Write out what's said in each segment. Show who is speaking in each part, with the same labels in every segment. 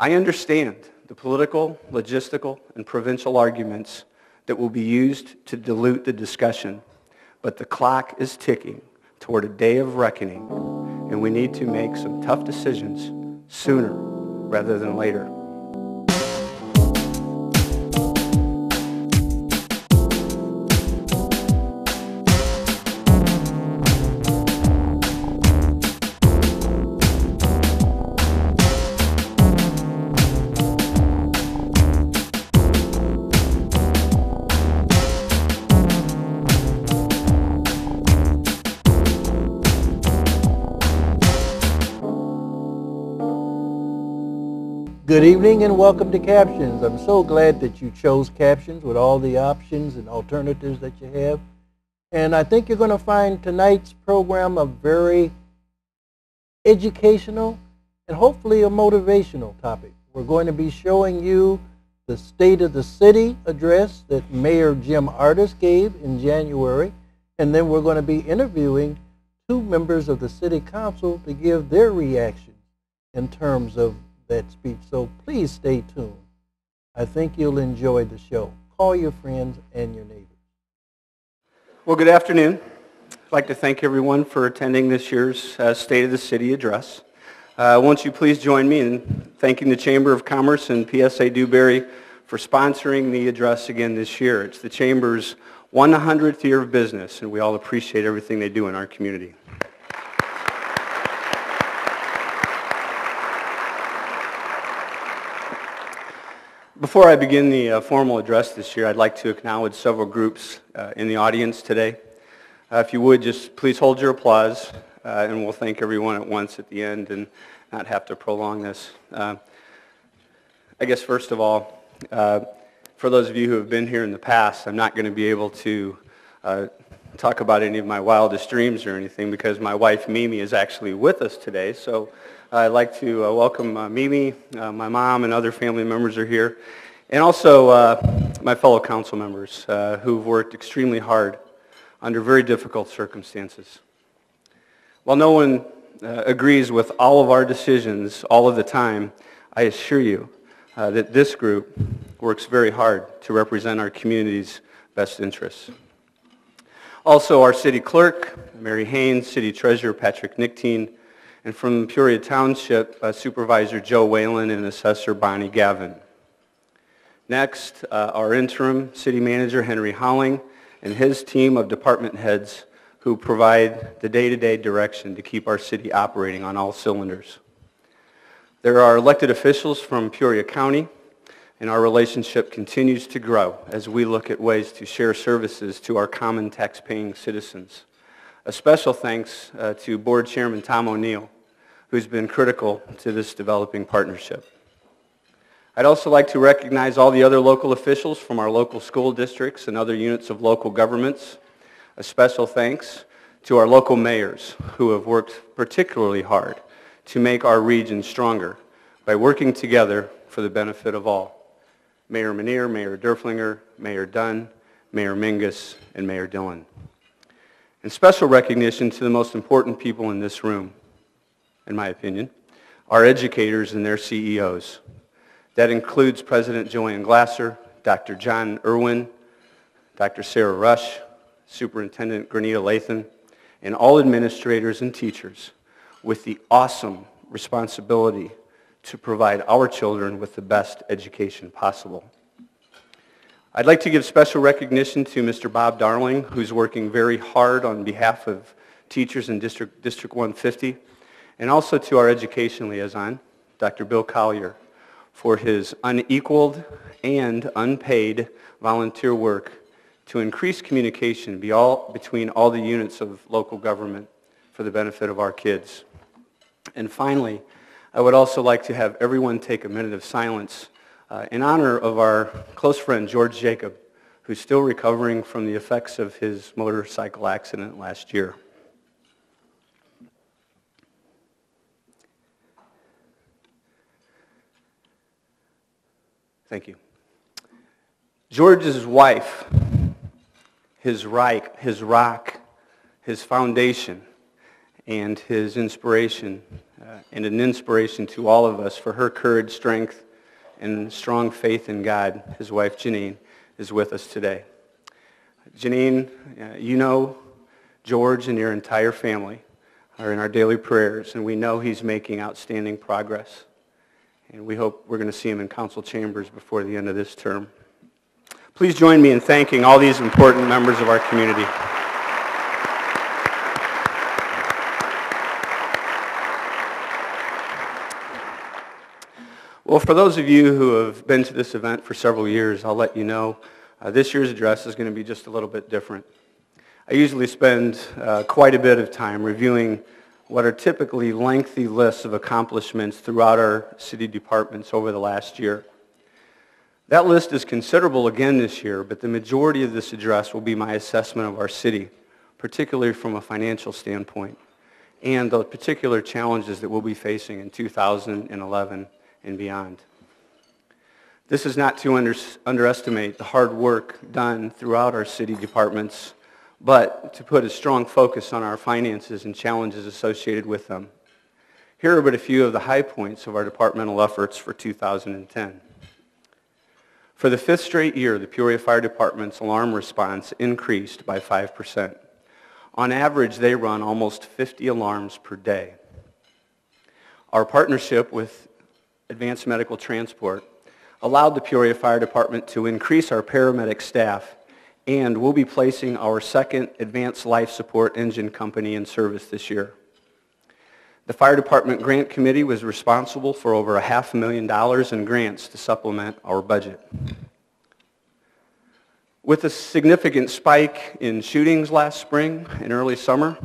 Speaker 1: I understand the political, logistical, and provincial arguments that will be used to dilute the discussion, but the clock is ticking toward a day of reckoning, and we need to make some tough decisions sooner rather than later.
Speaker 2: Good evening and welcome to Captions. I'm so glad that you chose Captions with all the options and alternatives that you have. And I think you're going to find tonight's program a very educational and hopefully a motivational topic. We're going to be showing you the State of the City address that Mayor Jim Ardis gave in January. And then we're going to be interviewing two members of the City Council to give their reaction in terms of that speech, so please stay tuned. I think you'll enjoy the show. Call your friends and your neighbors.
Speaker 1: Well, good afternoon. I'd like to thank everyone for attending this year's State of the City address. Won't you please join me in thanking the Chamber of Commerce and PSA Dewberry for sponsoring the address again this year. It's the Chamber's 100th year of business, and we all appreciate everything they do in our community. Before I begin the formal address this year, I'd like to acknowledge several groups in the audience today. If you would, just please hold your applause, and we'll thank everyone at once at the end and not have to prolong this. I guess first of all, for those of you who have been here in the past, I'm not going to be able to talk about any of my wildest dreams or anything because my wife Mimi is actually with us today. So I'd like to welcome Mimi, my mom, and other family members are here. And also my fellow council members who've worked extremely hard under very difficult circumstances. While no one agrees with all of our decisions all of the time, I assure you that this group works very hard to represent our community's best interests. Also, our city clerk, Mary Haynes, city treasurer, Patrick Nictine, and from Peoria Township, Supervisor Joe Whalen and Assessor Bonnie Gavin. Next, our interim city manager, Henry Howling, and his team of department heads who provide the day-to-day direction to keep our city operating on all cylinders. There are elected officials from Peoria County, and our relationship continues to grow as we look at ways to share services to our common tax-paying citizens. A special thanks to Board Chairman Tom O'Neill, who's been critical to this developing partnership. I'd also like to recognize all the other local officials from our local school districts and other units of local governments. A special thanks to our local mayors who have worked particularly hard to make our region stronger by working together for the benefit of all. Mayor Menier, Mayor Derflinger, Mayor Dunn, Mayor Mingus, and Mayor Dillon. And special recognition to the most important people in this room, in my opinion, our educators and their CEOs. That includes President Joanne Glasser, Dr. John Irwin, Dr. Sarah Rush, Superintendent Granita Lathan, and all administrators and teachers with the awesome responsibility to provide our children with the best education possible. I'd like to give special recognition to Mr. Bob Darling, who's working very hard on behalf of teachers in District 150, and also to our education liaison, Dr. Bill Collier, for his unequaled and unpaid volunteer work to increase communication between all the units of local government for the benefit of our kids. And finally, I would also like to have everyone take a minute of silence in honor of our close friend George Jacob, who's still recovering from the effects of his motorcycle accident last year. Thank you. George's wife, his rock, his foundation, and his inspiration and an inspiration to all of us for her courage, strength, and strong faith in God. His wife, Janine, is with us today. Janine, you know George and your entire family are in our daily prayers, and we know he's making outstanding progress. And we hope we're going to see him in council chambers before the end of this term. Please join me in thanking all these important members of our community. Well, for those of you who have been to this event for several years, I'll let you know this year's address is going to be just a little bit different. I usually spend quite a bit of time reviewing what are typically lengthy lists of accomplishments throughout our city departments over the last year. That list is considerable again this year, but the majority of this address will be my assessment of our city, particularly from a financial standpoint, and the particular challenges that we'll be facing in 2011 and beyond. This is not to underestimate the hard work done throughout our city departments, but to put a strong focus on our finances and challenges associated with them. Here are but a few of the high points of our departmental efforts for 2010. For the 5th straight year, the Peoria Fire Department's alarm response increased by 5%. On average, they run almost 50 alarms per day. Our partnership with Advanced Medical Transport allowed the Peoria Fire Department to increase our paramedic staff, and we'll be placing our second advanced life support engine company in service this year. The Fire Department Grant Committee was responsible for over $500,000 in grants to supplement our budget. With a significant spike in shootings last spring and early summer,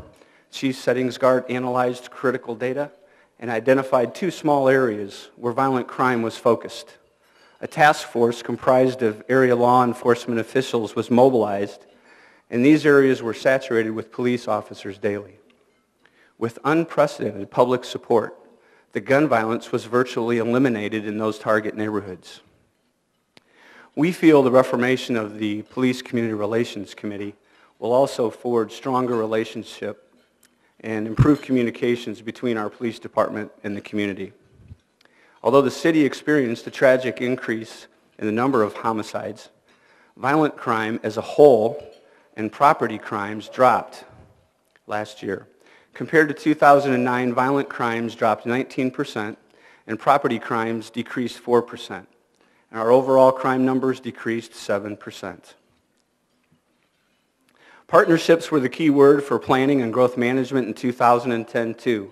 Speaker 1: Chief Settings Guard analyzed critical data and identified 2 small areas where violent crime was focused. A task force comprised of area law enforcement officials was mobilized, and these areas were saturated with police officers daily. With unprecedented public support, the gun violence was virtually eliminated in those target neighborhoods. We feel the reformation of the Police Community Relations Committee will also forge stronger relationship and improve communications between our police department and the community. Although the city experienced a tragic increase in the number of homicides, violent crime as a whole and property crimes dropped last year. Compared to 2009, violent crimes dropped 19% and property crimes decreased 4%. And our overall crime numbers decreased 7%. Partnerships were the key word for planning and growth management in 2010 too.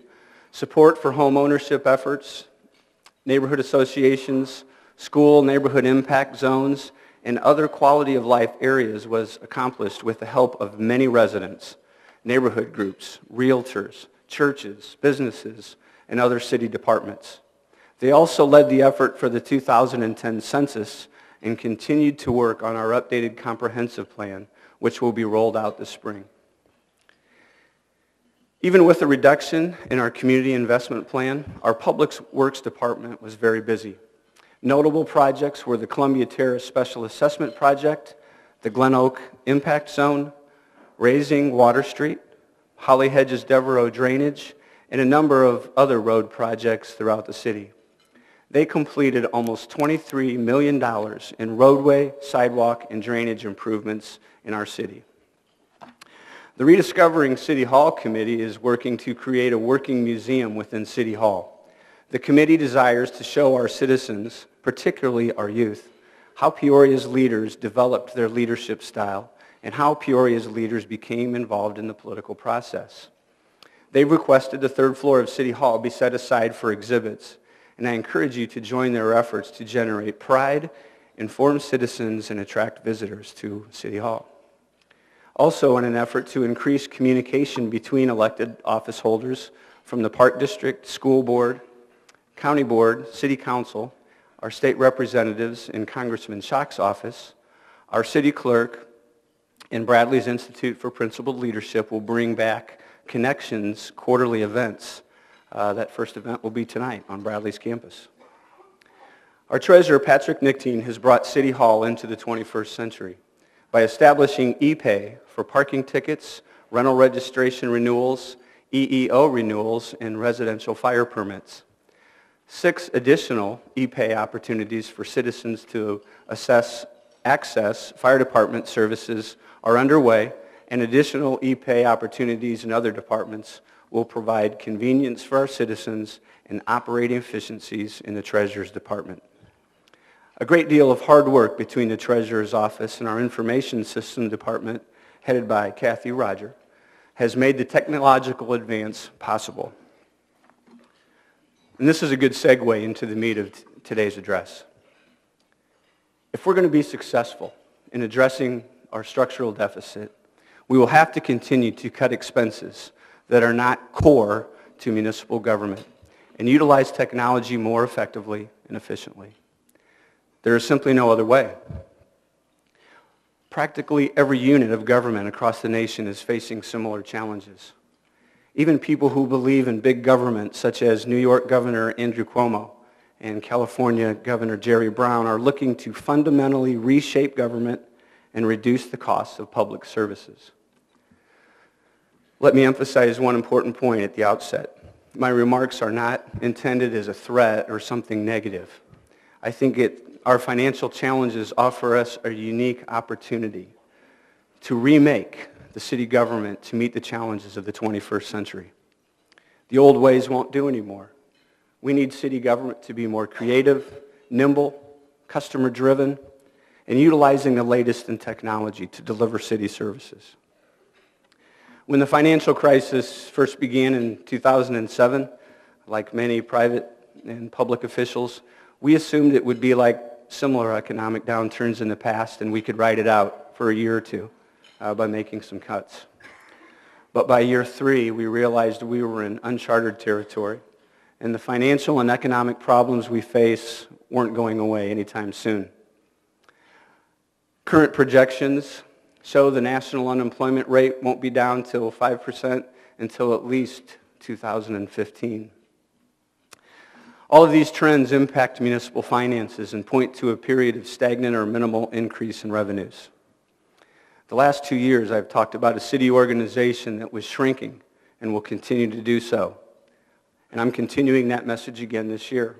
Speaker 1: Support for home ownership efforts, neighborhood associations, school neighborhood impact zones, and other quality of life areas was accomplished with the help of many residents, neighborhood groups, realtors, churches, businesses, and other city departments. They also led the effort for the 2010 census and continued to work on our updated comprehensive plan, which will be rolled out this spring. Even with the reduction in our community investment plan, our Public Works Department was very busy. Notable projects were the Columbia Terrace Special Assessment Project, the Glen Oak Impact Zone, Raising Water Street, Holly Hedges Devereaux Drainage, and a number of other road projects throughout the city. They completed almost $23 million in roadway, sidewalk, and drainage improvements in our city. The Rediscovering City Hall Committee is working to create a working museum within City Hall. The committee desires to show our citizens, particularly our youth, how Peoria's leaders developed their leadership style and how Peoria's leaders became involved in the political process. They've requested the 3rd floor of City Hall be set aside for exhibits, and I encourage you to join their efforts to generate pride, inform citizens, and attract visitors to City Hall. Also, in an effort to increase communication between elected office holders from the Park District, School Board, County Board, City Council, our state representatives in Congressman Schock's office, our city clerk, and Bradley's Institute for Principled Leadership will bring back Connections quarterly events. That first event will be tonight on Bradley's campus. Our treasurer, Patrick Nichtine, has brought City Hall into the 21st century by establishing e-pay for parking tickets, rental registration renewals, EEO renewals, and residential fire permits. 6 additional e-pay opportunities for citizens to access fire department services are underway, and additional e-pay opportunities in other departments will provide convenience for our citizens and operating efficiencies in the Treasurer's Department. A great deal of hard work between the Treasurer's Office and our Information System Department, headed by Kathy Roger, has made the technological advance possible. And this is a good segue into the meat of today's address. If we're going to be successful in addressing our structural deficit, we will have to continue to cut expenses that are not core to municipal government and utilize technology more effectively and efficiently. There is simply no other way. Practically every unit of government across the nation is facing similar challenges. Even people who believe in big government, such as New York Governor Andrew Cuomo and California Governor Jerry Brown, are looking to fundamentally reshape government and reduce the costs of public services. Let me emphasize one important point at the outset. My remarks are not intended as a threat or something negative. I think our financial challenges offer us a unique opportunity to remake the city government to meet the challenges of the 21st century. The old ways won't do anymore. We need city government to be more creative, nimble, customer-driven, and utilizing the latest in technology to deliver city services. When the financial crisis first began in 2007, like many private and public officials, we assumed it would be like similar economic downturns in the past, and we could ride it out for a year or two by making some cuts. But by year 3, we realized we were in uncharted territory, and the financial and economic problems we face weren't going away anytime soon. Current projections show the national unemployment rate won't be down till 5% until at least 2015. All of these trends impact municipal finances and point to a period of stagnant or minimal increase in revenues. The last 2 years, I've talked about a city organization that was shrinking and will continue to do so. And I'm continuing that message again this year.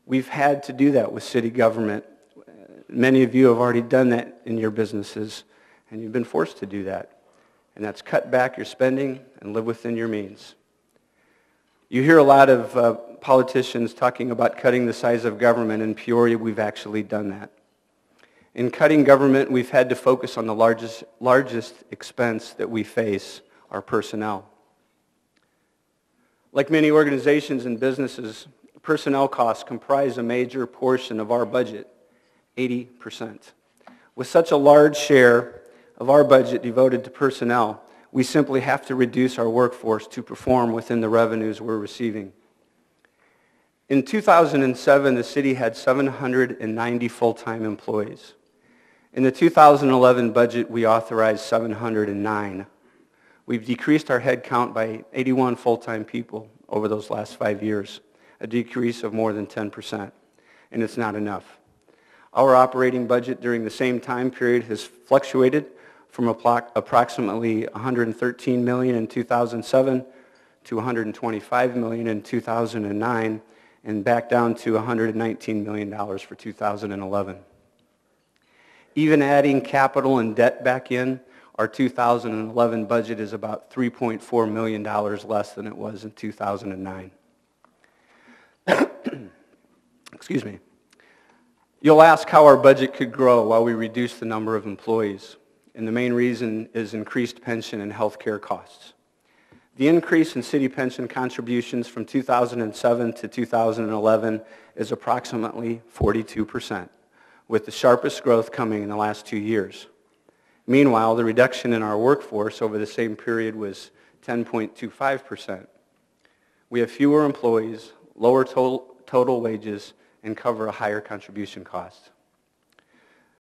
Speaker 1: We've had to do that with city government. Many of you have already done that in your businesses, and you've been forced to do that. And that's cut back your spending and live within your means. You hear a lot of politicians talking about cutting the size of government. In Peoria, we've actually done that. In cutting government, we've had to focus on the largest expense that we face, our personnel. Like many organizations and businesses, personnel costs comprise a major portion of our budget, 80%. With such a large share of our budget devoted to personnel, we simply have to reduce our workforce to perform within the revenues we're receiving. In 2007, the city had 790 full-time employees. In the 2011 budget, we authorized 709. We've decreased our head count by 81 full-time people over those last 5 years, a decrease of more than 10%, and it's not enough. Our operating budget during the same time period has fluctuated from approximately $113 million in 2007 to $125 million in 2009, and back down to $119 million for 2011. Even adding capital and debt back in, our 2011 budget is about $3.4 million less than it was in 2009. Excuse me. You'll ask how our budget could grow while we reduce the number of employees. And the main reason is increased pension and health care costs. The increase in city pension contributions from 2007 to 2011 is approximately 42%, with the sharpest growth coming in the last 2 years. Meanwhile, the reduction in our workforce over the same period was 10.25%. We have fewer employees, lower total wages, and cover a higher contribution cost.